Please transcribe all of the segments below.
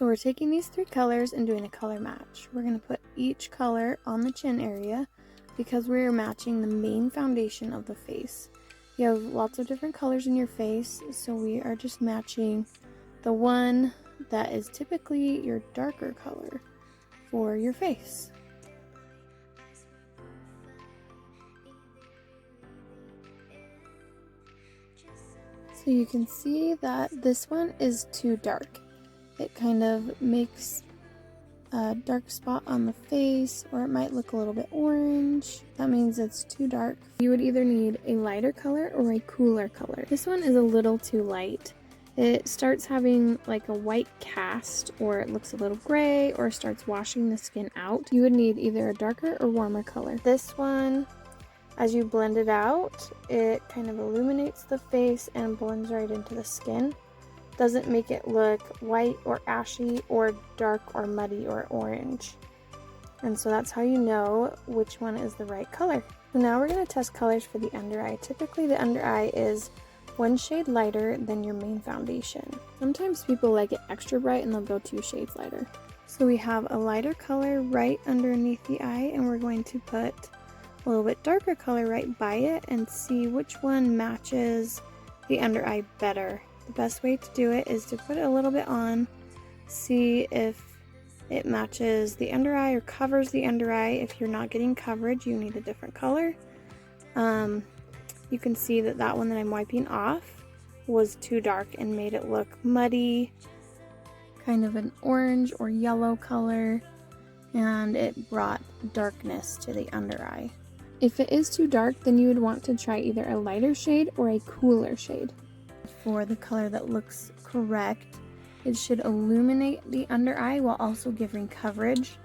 So we're taking these three colors and doing a color match. We're going to put each color on the chin area because we're matching the main foundation of the face. You have lots of different colors in your face, so we are just matching the one that is typically your darker color for your face. So you can see that this one is too dark. It kind of makes a dark spot on the face, or it might look a little bit orange. That means it's too dark. You would either need a lighter color or a cooler color. This one is a little too light. It starts having like a white cast, or it looks a little gray, or starts washing the skin out. You would need either a darker or warmer color. This one, as you blend it out, it kind of illuminates the face and blends right into the skin. Doesn't make it look white or ashy or dark or muddy or orange. And so that's how you know which one is the right color. So now we're going to test colors for the under eye. Typically the under eye is one shade lighter than your main foundation. Sometimes people like it extra bright and they'll go 2 shades lighter. So we have a lighter color right underneath the eye, and we're going to put a little bit darker color right by it and see which one matches the under eye better. The best way to do it is to put it a little bit on, see if it matches the under eye or covers the under eye. If you're not getting coverage, you need a different color. You can see that that one that I'm wiping off was too dark and made it look muddy, kind of an orange or yellow color, and it brought darkness to the under eye. If it is too dark, then you would want to try either a lighter shade or a cooler shade. For the color that looks correct, it should illuminate the under eye while also giving coverage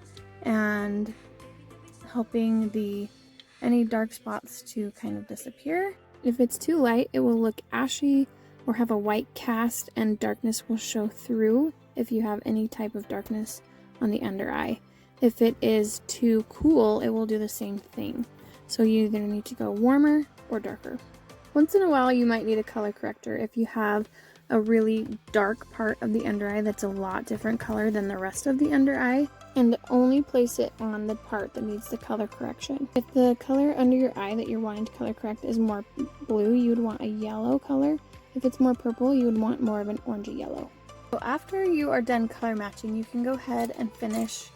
and helping any dark spots to kind of disappear. If it's too light, it will look ashy or have a white cast, and darkness will show through if you have any type of darkness on the under eye. If it is too cool, it will do the same thing. So you either need to go warmer or darker. Once in a while, you might need a color corrector if you have a really dark part of the under eye that's a lot different color than the rest of the under eye, and only place it on the part that needs the color correction. If the color under your eye that you're wanting to color correct is more blue, you would want a yellow color. If it's more purple, you would want more of an orangey yellow. So after you are done color matching, you can go ahead and finish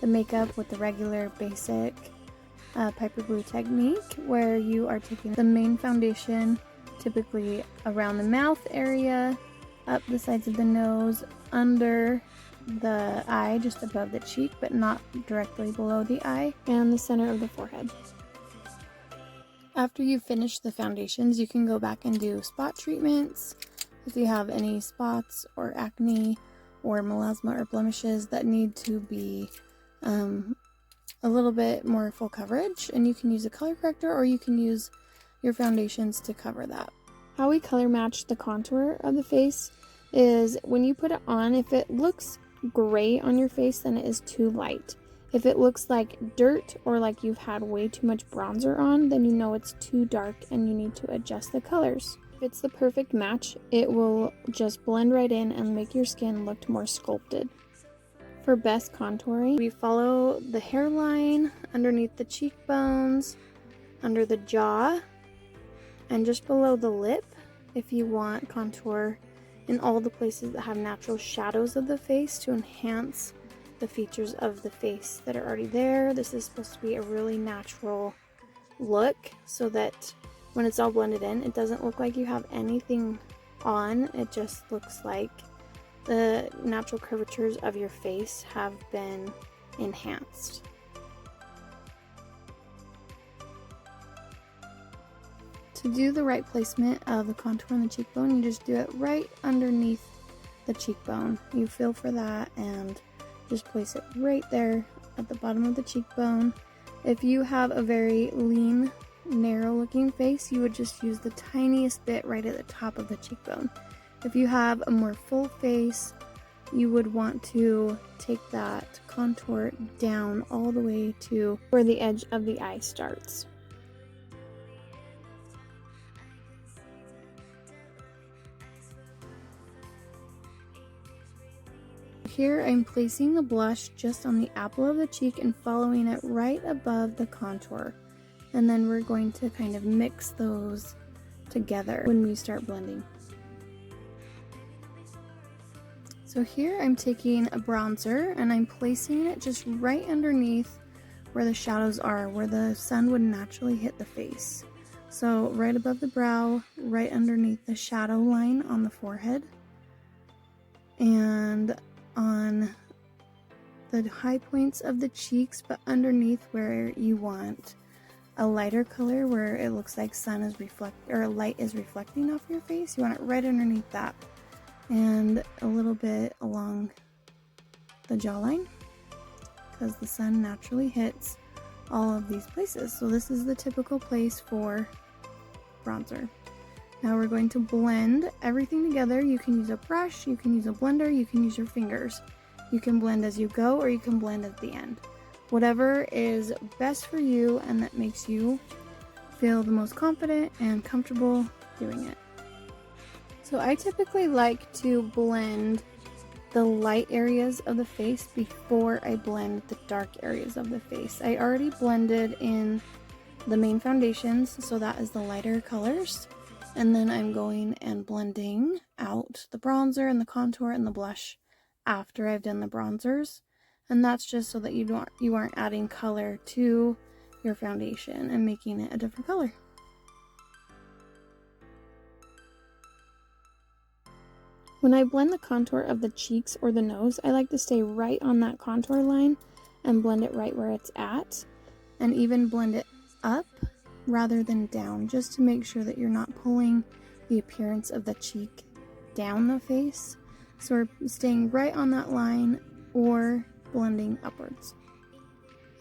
the makeup with the regular basic PiperBlue technique, where you are taking the main foundation, typically around the mouth area, up the sides of the nose, under the eye, just above the cheek, but not directly below the eye, and the center of the forehead. After you finish the foundations, you can go back and do spot treatments. If you have any spots or acne or melasma or blemishes that need to be a little bit more full coverage, and you can use a color corrector or you can use your foundations to cover that. How we color match the contour of the face is when you put it on, if it looks gray on your face, then it is too light. If it looks like dirt or like you've had way too much bronzer on, then you know it's too dark and you need to adjust the colors. If it's the perfect match, it will just blend right in and make your skin look more sculpted. For best contouring, we follow the hairline underneath the cheekbones, under the jaw, and just below the lip if you want contour in all the places that have natural shadows of the face to enhance the features of the face that are already there. This is supposed to be a really natural look so that when it's all blended in, it doesn't look like you have anything on. It just looks like the natural curvatures of your face have been enhanced. To do the right placement of the contour on the cheekbone, you just do it right underneath the cheekbone. You feel for that and just place it right there at the bottom of the cheekbone. If you have a very lean, narrow looking face, you would just use the tiniest bit right at the top of the cheekbone. If you have a more full face, you would want to take that contour down all the way to where the edge of the eye starts. here I'm placing the blush just on the apple of the cheek and following it right above the contour. And then we're going to kind of mix those together when we start blending. So here I'm taking a bronzer and I'm placing it just right underneath where the shadows are, where the sun would naturally hit the face. So right above the brow, right underneath the shadow line on the forehead, and on the high points of the cheeks, but underneath where you want a lighter color where it looks like sun is light is reflecting off your face. You want it right underneath that, and a little bit along the jawline because the sun naturally hits all of these places. So this is the typical place for bronzer. Now we're going to blend everything together. You can use a brush, you can use a blender, you can use your fingers. You can blend as you go or you can blend at the end. Whatever is best for you and that makes you feel the most confident and comfortable doing it. So I typically like to blend the light areas of the face before I blend the dark areas of the face. I already blended in the main foundations, so that is the lighter colors. And then I'm going and blending out the bronzer and the contour and the blush after I've done the bronzers. And that's just so that you aren't adding color to your foundation and making it a different color. When I blend the contour of the cheeks or the nose, I like to stay right on that contour line and blend it right where it's at, and even blend it up rather than down, just to make sure that you're not pulling the appearance of the cheek down the face. So we're staying right on that line or blending upwards.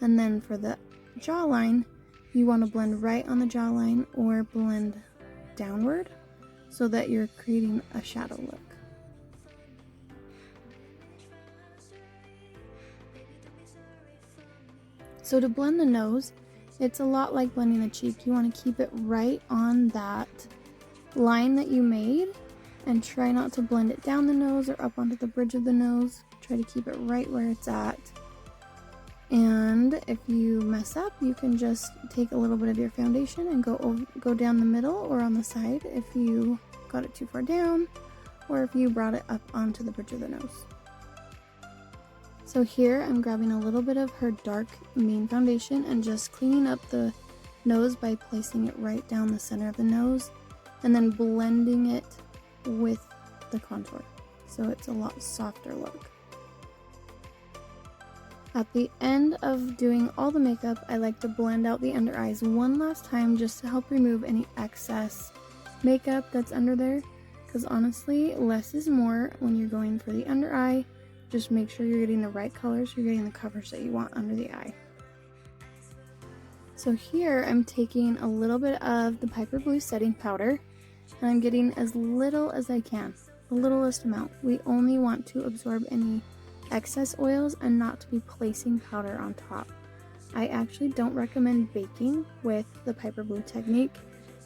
And then for the jawline, you want to blend right on the jawline or blend downward so that you're creating a shadow look. So to blend the nose, it's a lot like blending the cheek. You want to keep it right on that line that you made and try not to blend it down the nose or up onto the bridge of the nose. Try to keep it right where it's at. And if you mess up, you can just take a little bit of your foundation and go down the middle or on the side if you got it too far down, or if you brought it up onto the bridge of the nose. So here I'm grabbing a little bit of her dark main foundation and just cleaning up the nose by placing it right down the center of the nose and then blending it with the contour, so it's a lot softer look. At the end of doing all the makeup, I like to blend out the under eyes one last time just to help remove any excess makeup that's under there, because honestly, less is more when you're going for the under eye. Just make sure you're getting the right colors, you're getting the coverage that you want under the eye. So here I'm taking a little bit of the PiperBlue setting powder and I'm getting as little as I can, the littlest amount. We only want to absorb any excess oils and not to be placing powder on top. I actually don't recommend baking with the PiperBlue technique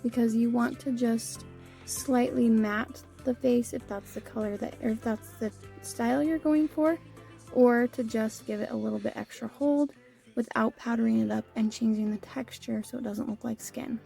because you want to just slightly matte the face if that's the color or if that's the style you're going for, or to just give it a little bit extra hold without powdering it up and changing the texture so it doesn't look like skin.